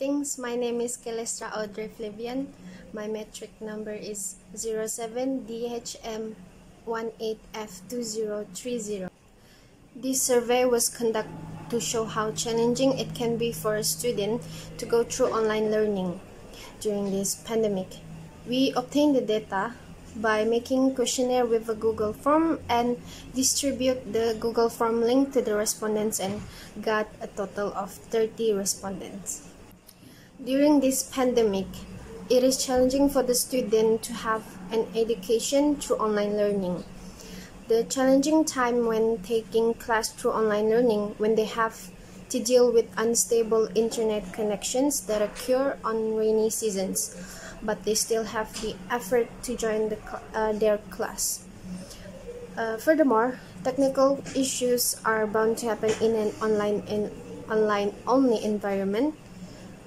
Greetings, my name is Kelestra Audrey Flavian. My metric number is 07DHM18F2030. This survey was conducted to show how challenging it can be for a student to go through online learning during this pandemic. We obtained the data by making questionnaire with a Google form and distribute the Google form link to the respondents and got a total of 30 respondents. During this pandemic, it is challenging for the student to have an education through online learning. The challenging time when taking class through online learning when they have to deal with unstable internet connections that occur on rainy seasons, but they still have the effort to join their class. Furthermore, technical issues are bound to happen in an online-only environment,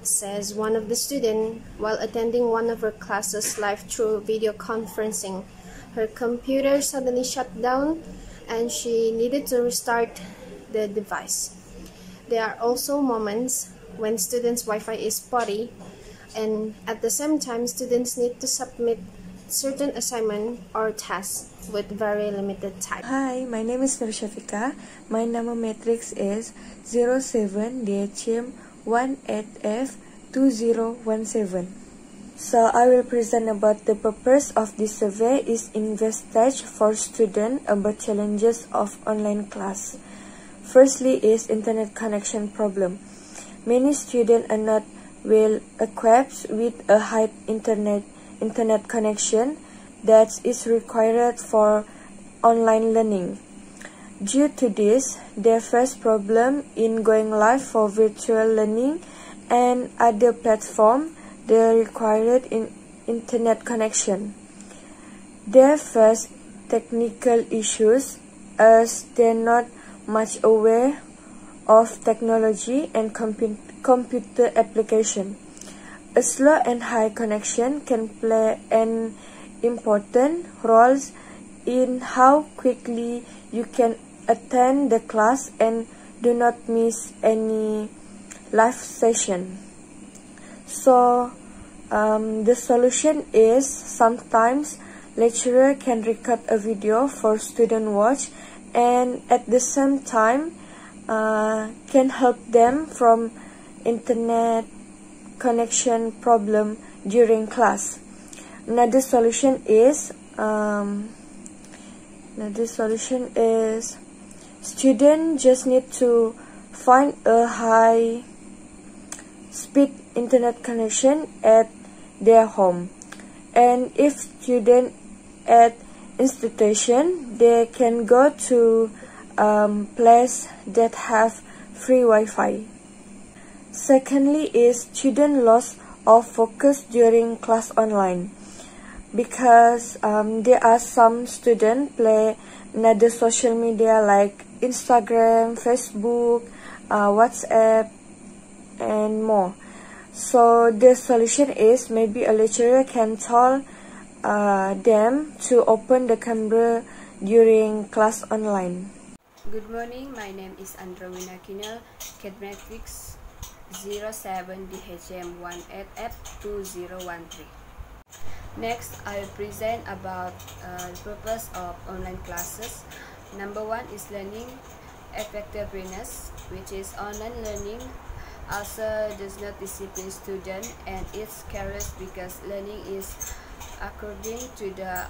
says one of the students while attending one of her classes live through video conferencing. Her computer suddenly shut down and she needed to restart the device. There are also moments when students' Wi-Fi is spotty, and at the same time, students need to submit certain assignment or tasks with very limited time. Hi, my name is Nur Shafika. My number matrix is 07DHM18F2017. So I will present about the purpose of this survey is investigate for students about challenges of online class. Firstly is internet connection problem. Many students are not well equipped with a high internet connection that is required for online learning. Due to this, they face problem in going live for virtual learning and other platforms they required in internet connection. They face technical issues as they are not much aware of technology and computer application. A slow and high connection can play an important role in how quickly you can attend the class and do not miss any live session. So the solution is sometimes lecturer can record a video for student watch and at the same time can help them from internet connection problem during class. Another solution is students just need to find a high speed internet connection at their home, and if student at institution, they can go to place that have free Wi-Fi. Secondly is student loss of focus during class online, because there are some students play another social media like Instagram, Facebook, WhatsApp, and more. So the solution is maybe a lecturer can tell them to open the camera during class online. Good morning, my name is Androwina Kinel, CAD Matrix 07DHM18F2013. Next, I will present about the purpose of online classes. Number one is learning effectiveness, which is online learning also does not discipline student and it's careless because learning is according to the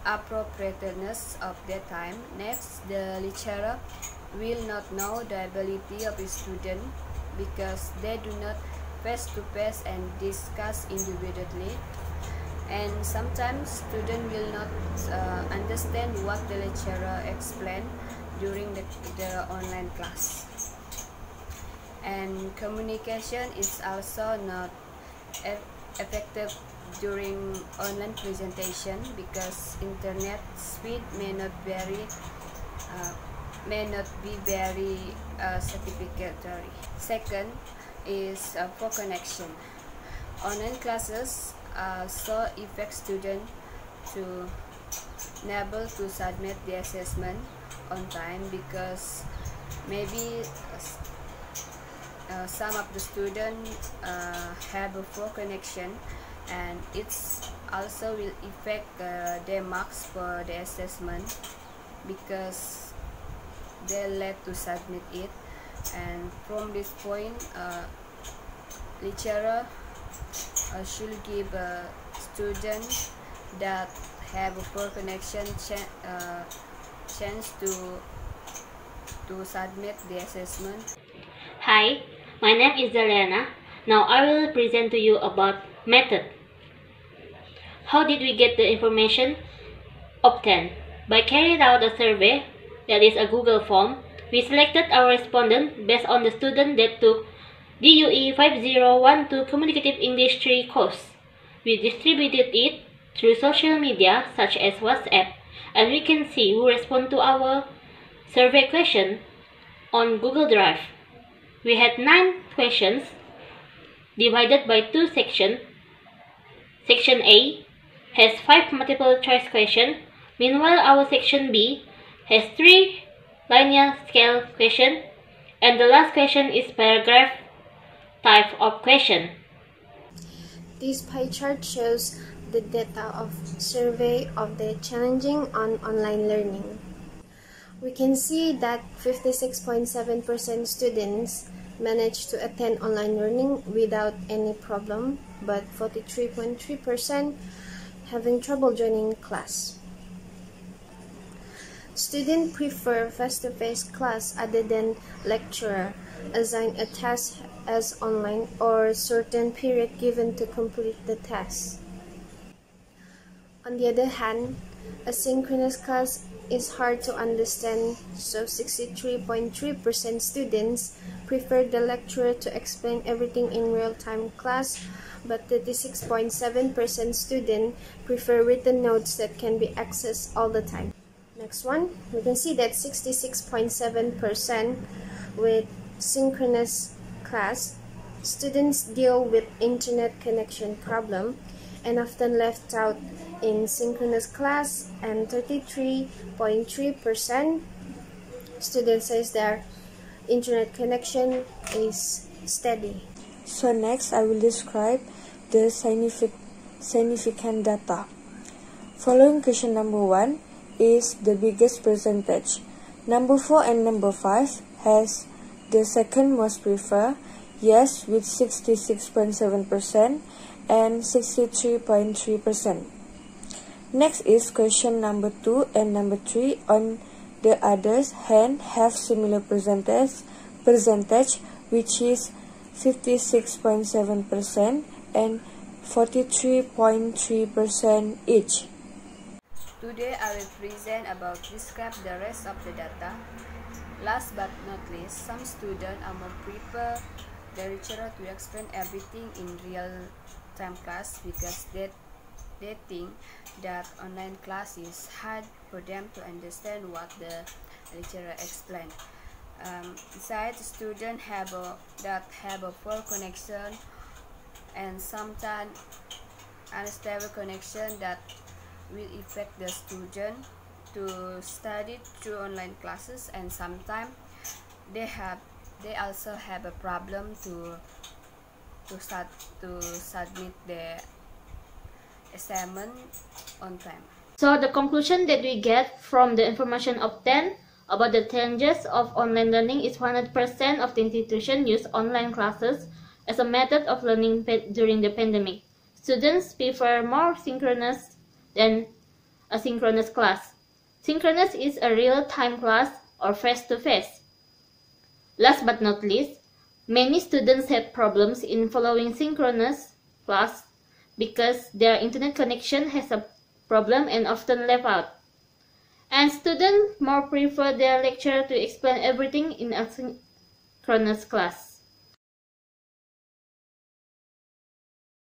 appropriateness of their time. Next, the lecturer will not know the ability of a student because they do not face-to-face and discuss individually, and sometimes students will not understand what the lecturer explained during the online class. And communication is also not effective during online presentation because internet speed may not be very satisfactory. Second is poor connection. Online classes so affect students to unable to submit the assessment on time because maybe some of the students have a poor connection, and it's also will affect their marks for the assessment because they're led to submit it. And from this point, lecturer should give a student that have a poor connection chance to submit the assessment. Hi, my name is Zaliana. Now I will present to you about method. How did we get the information obtained? By carrying out a survey, that is a Google form. We selected our respondent based on the student that took DUE5012 Communicative English 3 course. We distributed it through social media such as WhatsApp, and we can see who responded to our survey question on Google Drive. We had 9 questions divided by 2 sections. Section A has 5 multiple choice questions, meanwhile our section B has 3 linear scale questions, and the last question is paragraph type of question. This pie chart shows the data of survey of the challenging on online learning. We can see that 56.7% students managed to attend online learning without any problem, but 43.3% having trouble joining class. Students prefer face-to-face class other than lecturer, assign a task as online or certain period given to complete the task. On the other hand, asynchronous class is hard to understand, so 63.3% students prefer the lecturer to explain everything in real-time class, but 36.7% students prefer written notes that can be accessed all the time. Next one, we can see that 66.7% with synchronous class, students deal with internet connection problem and often left out in synchronous class, and 33.3% students says their internet connection is steady. So next I will describe the significant data. Following question number 1 is the biggest percentage. Number 4 and number 5 has the second most prefer, yes, with 66.7% and 63.3%. Next is question number 2 and number 3 on the other hand have similar percentage which is 56.7% and 43.3% each. Today I will present about describe the rest of the data. Last but not least, some students are more prefer the lecturer to explain everything in real-time class because they think that online class is hard for them to understand what the lecturer explained. Besides, students have a poor connection and sometimes unstable connection that will affect the student to study through online classes, and sometimes they also have a problem to submit the assignment on time. So the conclusion that we get from the information obtained about the challenges of online learning is 100% of the institution use online classes as a method of learning during the pandemic. Students prefer more synchronous than asynchronous class. Synchronous is a real-time class or face-to-face. Last but not least, many students have problems in following synchronous class because their internet connection has a problem and often left out. And students more prefer their lecturer to explain everything in asynchronous class.